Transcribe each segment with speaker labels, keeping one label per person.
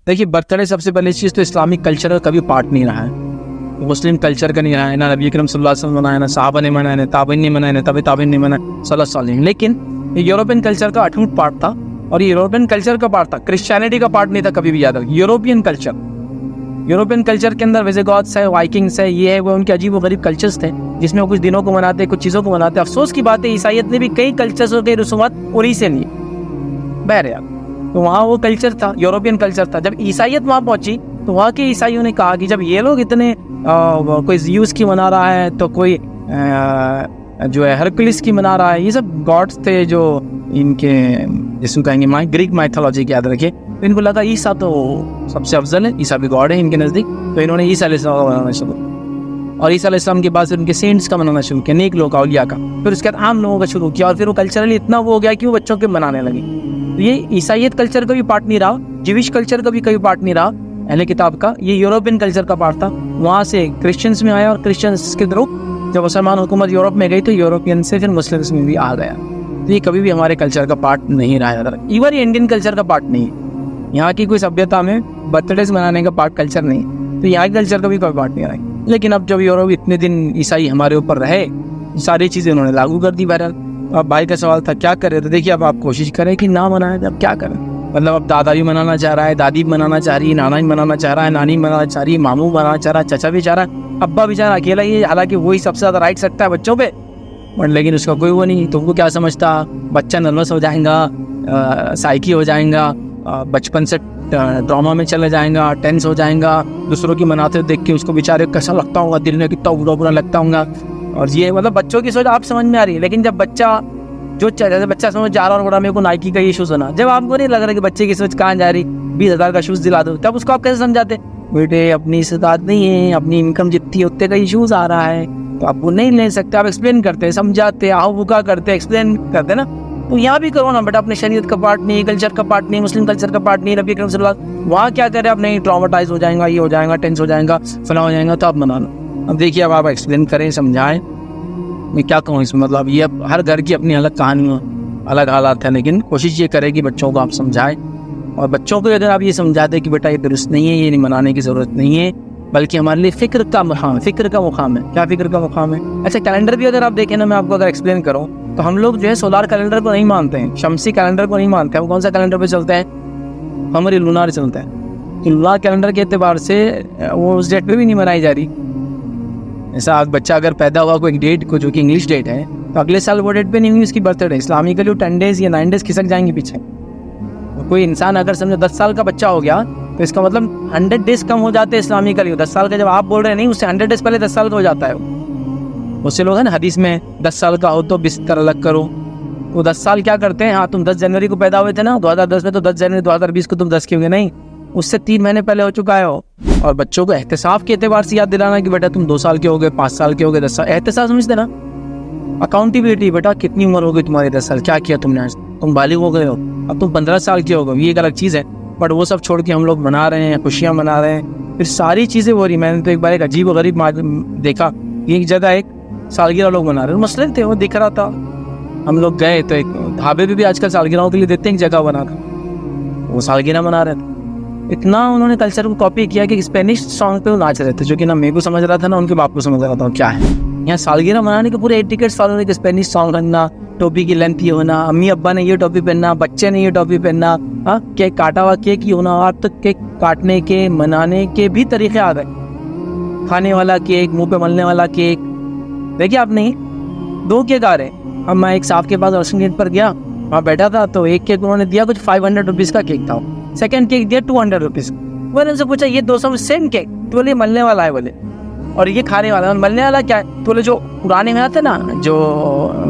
Speaker 1: देखिए, बर्थडे सबसे पहली चीज़ तो इस्लामिक कल्चर का कभी पार्ट नहीं रहा है, मुस्लिम कल्चर का नहीं रहा है। ना नबी करीम सल्लल्लाहु अलैहि वसल्लम मनाया, ना साहबा ने मनाया, ना ताबीन ने मनाया, ना तबी ताबीन ने मनाया सल्लल्लाहु अलैहि वसल्लम। लेकिन ये यूरोपियन कल्चर का अटूट पार्ट था, और ये यूरोपियन कल्चर का पार्ट था, क्रिश्चियनिटी का पार्ट नहीं था कभी भी। याद रखिए, यूरोपियन कल्चर के अंदर विजिगॉथ्स है, वाइकिंग्स है, ये है वो, उनके अजीब व गरीब कल्चर्स थे जिसमें वो कुछ दिनों को मनाते, कुछ चीज़ों को मनाते। अफसोस की बात है, ईसाइयत ने भी कई कल्चर्स और कई रसूमात उन्हीं से लिए। बहरहाल, तो वहाँ वो कल्चर था, यूरोपियन कल्चर था। जब ईसाइयत वहाँ पहुंची तो वहाँ के ईसाइयों ने कहा कि जब ये लोग इतने कोई ज़्यूस की मना रहा है, तो कोई जो है हरकुलिस की मना रहा है, ये सब गॉड्स थे जो इनके जिसको कहेंगे ग्रीक माइथोलॉजी की, याद रखिए। तो इनको लगा ईसा तो सबसे अफजल है, ईसा भी गॉड है इनके नज़दीक। तो इन्होंने ईसा अलैहिस्सलाम का मनाना शुरू, और ईसा अलैहिस्सलाम के बाद फिर उनके सेंट्स का मनाना शुरू किया, नेक लोगों का, औलिया का। फिर उसके बाद आम लोगों का शुरू किया, और फिर वो कल्चरली इतना वो हो गया कि वो बच्चों के मनाने लगे। तो ये ईसाइयत कल्चर का भी पार्ट नहीं रहा, जिविश कल्चर का भी कभी पार्ट नहीं रहा अहले किताब का, ये यूरोपियन कल्चर का पार्ट था। वहाँ से क्रिश्चियंस में आया, और क्रिश्चियंस के थ्रू जब मुसलमान हुकूमत यूरोप में गई तो यूरोपियन से फिर मुस्लिम्स में भी आ गया। तो ये कभी भी हमारे कल्चर का पार्ट नहीं रहा, इवन ये इंडियन कल्चर का पार्ट नहीं है। यहाँ की कोई सभ्यता में बर्थडेज मनाने का पार्ट कल्चर नहीं, तो यहाँ के कल्चर का भी कोई पार्ट नहीं रहा। लेकिन अब जब यूरोप इतने दिन ईसाई हमारे ऊपर रहे, सारी चीज़ें उन्होंने लागू कर दी। बहरहाल, अब भाई का सवाल था क्या करें, तो देखिए अब आप कोशिश करें कि ना मनाएं, अब क्या करें। मतलब अब दादा भी मनाना चाह रहा है, दादी भी मनाना चाह रही है, नाना भी मनाना चाह रहा है, नानी भी मनाना चाह रही है, मामू मनाना चाह रहा है, चाचा भी चाह रहा है, अब्बा भी चाह रहा है, अकेला ही है। हालांकि वही सबसे ज़्यादा राइट सकता है बच्चों पे, बट लेकिन उसका कोई वो नहीं। तुमको क्या समझता, बच्चा नर्वस हो जाएगा, साइकी हो जाएगा, बचपन से ड्रामा में चले जाएगा, टेंस हो जाएगा, दूसरों की मनाते हुए देख के उसको बेचारे कैसा लगता होगा, दिल में कितना बुरा बुरा लगता होगा। और ये मतलब बच्चों की सोच आप समझ में आ रही है। लेकिन जब बच्चा जैसे बच्चा समझ जा रहा और बड़ा, मेरे को नाइकी का ये शूज़ होना, जब आपको नहीं लग रहा कि बच्चे की सोच कहाँ जा रही, 20,000 का शूज़ दिला दो, तब उसको आप कैसे समझाते, बेटे अपनी इस्तेदाद नहीं है, अपनी इनकम जितनी है उतने का ही शूज़ आ रहा है, तो आप वो नहीं ले सकते। आप एक्सप्लेन करते हैं, समझाते, आओ बुका करते, एक्सप्लेन करते ना। तो यहाँ भी करो ना बेटा, अपने शरीयत का पार्ट नहीं, कल्चर का पार्ट नहीं, मुस्लिम कल्चर का पार्ट नहीं, नबी करीम सल्लल्लाहु अलैहि वसल्लम, वहाँ क्या करें, अब नहीं ट्रॉमेटाइज हो जाएगा, ये हो जाएगा, टेंस हो जाएगा, फला हो जाएगा, तो आप मनाना। अब देखिए, अब आप एक्सप्लेन करें, समझाएं, मैं क्या कहूँ इसमें। मतलब ये हर घर की अपनी अलग कहानी, अलग हालात है, लेकिन कोशिश ये करें कि बच्चों को आप समझाएं। और बच्चों को अगर आप ये समझा दें कि बेटा ये दुरुस्त नहीं है, ये नहीं मनाने की ज़रूरत नहीं है, बल्कि हमारे लिए फ़िक्र का मुकाम है। क्या फ़िक्र का मुकाम है? अच्छा, कैलेंडर भी अगर आप देखें ना, मैं आपको अगर एक्सप्लेन करूँ तो हम लोग जो है सोलार कैलेंडर को नहीं मानते हैं, शमसी कैलेंडर को नहीं मानते हैं। हम कौन सा कैलेंडर पे चलते हैं? हमारे लूनार चलते हैं। लूनार कैलेंडर के एतबार से वो उस डेट पे भी नहीं मनाई जा रही। ऐसा आज बच्चा अगर पैदा हुआ कोई डेट को, जो कि इंग्लिश डेट है, तो अगले साल वो डेट पे नहीं हुई उसकी बर्थडे, इस्लामिकली वो 10 डेज़ या 9 डेज़ खिसक जाएंगे पीछे। कोई इंसान अगर समझो 10 साल का बच्चा हो गया, तो इसका मतलब 100 डेज़ कम हो जाते हैं इस्लामिकली। 10 साल का जब आप बोल रहे हैं, नहीं, उससे 100 डेज़ पहले 10 साल का हो जाता है। उससे लोग है ना हदीस में 10 साल का हो तो बिस्तर अलग करो। वो 10 साल क्या करते हैं, हाँ तुम 10 जनवरी को पैदा हुए थे ना 2010 में, तो 10 जनवरी 2020 को तुम 10 के होंगे, नहीं, उससे 3 महीने पहले हो चुका है हो। और बच्चों को एहतिसाब के एतबार से याद दिलाना कि बेटा तुम 2 साल के हो गए, 5 साल के हो गए, 10 साल, एहतिसाब समझते ना। अकाउंटेबिलिटी, बेटा कितनी उम्र हो गई तुम्हारी, 10 साल, क्या किया तुमने आज, तुम बालिग हो गए हो, अब तुम 15 साल के हो गए, ये एक अलग चीज़ है। बट वो सब छोड़ के हम लोग मना रहे हैं, खुशियाँ मना रहे हैं, फिर सारी चीज़ें हो रही। मैंने तो एक बार एक अजीब व गरीब देखा, एक जगह एक सालगिरह लोग मना रहे, मसले थे, वो दिख रहा था। हम लोग गए तो एक ढाबे भी आजकल सालगिरहों के लिए देते हैं, एक जगह बना था, वो सालगिरह मना रहे थे। इतना उन्होंने कल्चर को कॉपी किया कि स्पेनिश सॉन्ग पे वो नाच रहे थे, जो कि ना मेरे को समझ रहा था ना उनके बाप को समझ रहा था क्या है। यहाँ सालगिरह मनाने के पूरे एटिकेट्स फॉलो होने के, स्पेनिश सॉन्ग रखना, टोपी की लेंथ ये होना, अम्मी अब्बा ने ये टोपी पहनना, बच्चे ने ये टोपी पहनना, हाँ, केक काटा हुआ केक ही होना। अब तो केक काटने के, मनाने के भी तरीके आ गए, खाने वाला केक, मुंह पे मलने वाला केक। देखिए आप, नहीं 2 केक आ रहे। अब मैं एक साहब के पास रोशन गेट पर गया, वहाँ बैठा था, तो एक केक उन्होंने दिया कुछ 500 रुपीज़ का केक था, सेकंड केक दिया 200 रुपीज़। मैंने उनसे पूछा ये 200 सेम केक? तो बोले मलने वाला है, बोले, और ये खाने वाला है। मलने वाला क्या है? तो बोले जो पुराने में आते ना, जो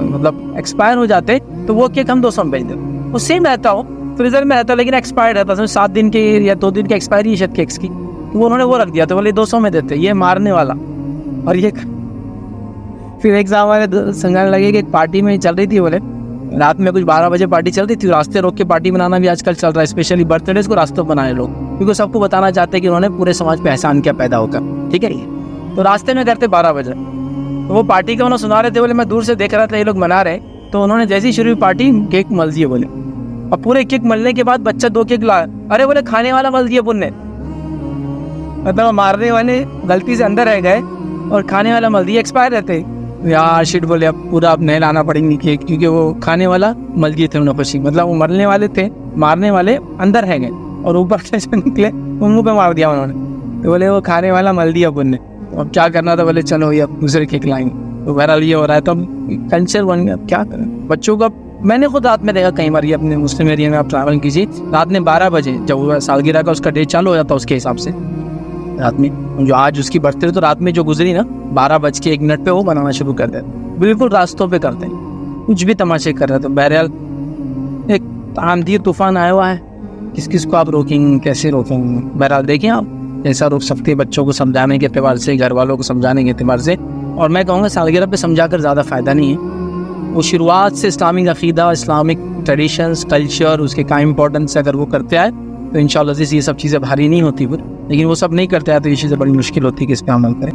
Speaker 1: मतलब एक्सपायर हो जाते, तो वो केक हम 200 में बेच देते। वो सेम रहता हो, फ्रीजर में रहता, लेकिन एक्सपायर्ड रहता, समझ 7 दिन के या 2 दिन की एक्सपायरी है शायद केक्स की, तो वो उन्होंने वो रख दिया, तो बोले 200 में देते, ये मारने वाला। और ये फिर एक साहब हमारे संगाने लगे कि एक पार्टी में चल रही थी, बोले रात में कुछ 12 बजे पार्टी चल रही थी, रास्ते रोक के पार्टी बनाना भी आजकल चल रहा है, स्पेशली बर्थडेज को रास्ते बनाए लोग, क्योंकि सबको बताना चाहते हैं कि उन्होंने पूरे समाज पे एहसान किया पैदा होकर, ठीक है। तो रास्ते में करते 12 बजे, तो वो पार्टी का उन्होंने सुना रहे थे, बोले मैं दूर से देख रहा था ये लोग मना रहे, तो उन्होंने जैसे ही शुरू हुई पार्टी केक मल दिए, बोले और पूरे केक मलने के बाद बच्चा 2 केक ला, अरे बोले खाने वाला मल दिया पुण्य, मतलब मारने वाले गलती से अंदर रह गए और खाने वाला मल दिया, एक्सपायर रहते यार। शिट बोले अब पूरा अब नए लाना पड़ेंगे केक, क्योंकि वो खाने वाला मल दिए थे उन्होंने खुशी, मतलब वो मरने वाले थे, मारने वाले अंदर रह गए और ऊपर से जो निकले वो मुँह पे मार दिया उन्होंने। तो बोले वो खाने वाला मल दिया पुण्य, अब क्या करना था, बोले चलो ये अब दूसरे केक लाएंगे। तो बहरहाल ये हो रहा है, तो कल्चर बन गया, क्या करें बच्चों का। मैंने खुद रात में देखा कई बार, ये अपने मुस्लिम एरिया में आप ट्रैवल कीजिए, रात में 12 बजे जब सालगिरह का उसका डे चालू हो जाता है, उसके हिसाब से रात में जो आज उसकी बर्थडे तो रात में जो गुजरी ना 12:01 पे वो बनाना शुरू कर देते, बिल्कुल रास्तों पे करते हैं, कुछ भी तमाशे कर रहे थे। बहरहाल एक आंधी तूफान आया हुआ है, किस किस को आप रोकेंगे, कैसे रोकेंगे। बहरहाल देखिए आप ऐसा रोक सकते हैं बच्चों को समझाने के अतबार से, घर वालों को समझाने के अतबार से। और मैं कहूँगा सालगिरह पे समझा कर ज़्यादा फ़ायदा नहीं है, वो शुरुआत से इस्लामिक अक़ीदा, इस्लामिक ट्रेडिशंस, कल्चर, उसके का इम्पोर्टेंस अगर वो करते आए तो इंशाअल्लाह ये सब चीज़ें भारी नहीं होती फिर। लेकिन वो सब नहीं करते आए तो ये चीज़ें बड़ी मुश्किल होती है कि इस पर अमल करें।